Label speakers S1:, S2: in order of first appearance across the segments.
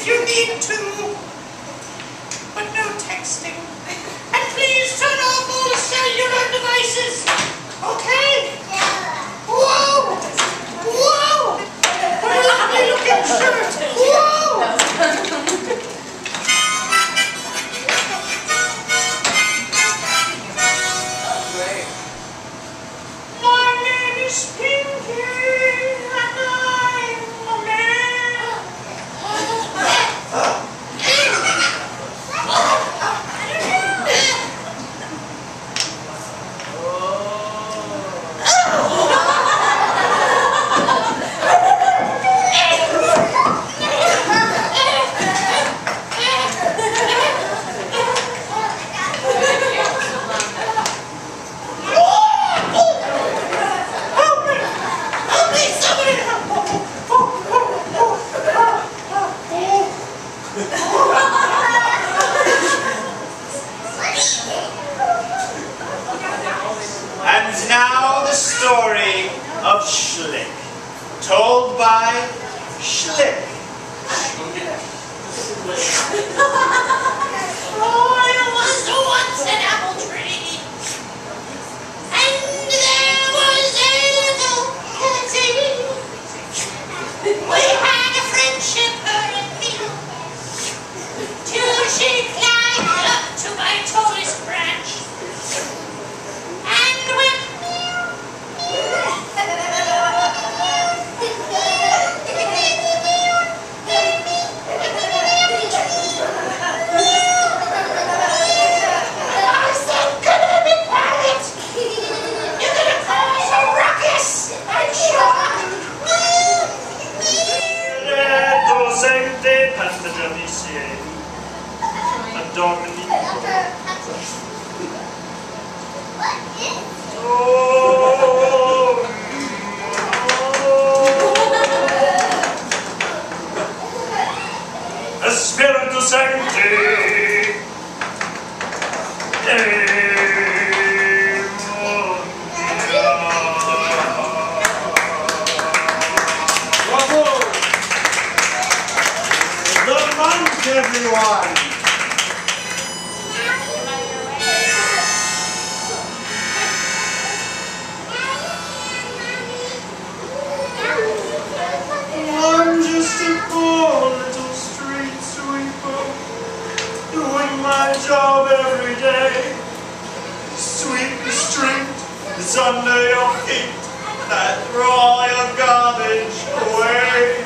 S1: if you need to, but no texting. And please turn off all cellular devices, okay? Whoa! Whoa! What a lovely looking shirt! Whoa! My name is Pinky, and I'm a man. And now the story of Schlick, told by Schlick.
S2: Oh, there was once an apple tree, and there was a little kitty. We had a friendship, her and me, till she climbed up to my tallest branch and went
S1: Spiritu Sancti. Bravo! The monk, everyone! I'm just a poor little street sweeper, doing my job every day. Sweep the street that's under your feet, and throw all your garbage away.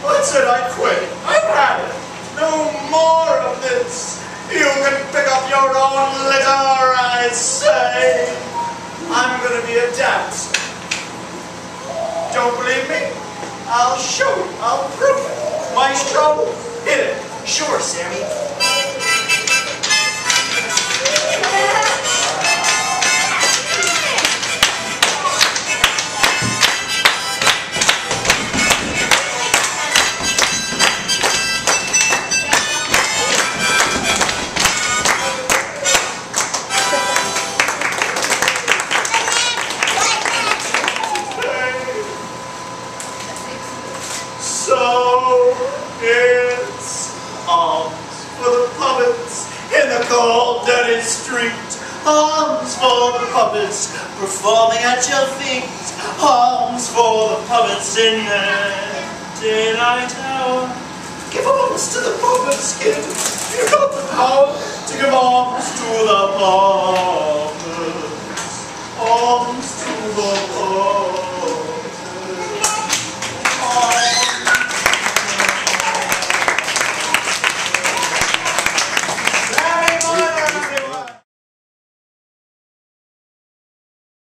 S1: I said I quit. I've had it. No more of this. You can pick up your own litter, I say. I'm gonna be a dancer. Don't believe me? I'll show you. I'll prove it. Maestro, hit it. Sure, Sammy. So it's arms for the puppets in the cold, dirty street. Arms for the puppets performing at your feet. Arms for the puppets in the daylight hour. Give arms to the puppet skin. You've got the power to give arms to the poor.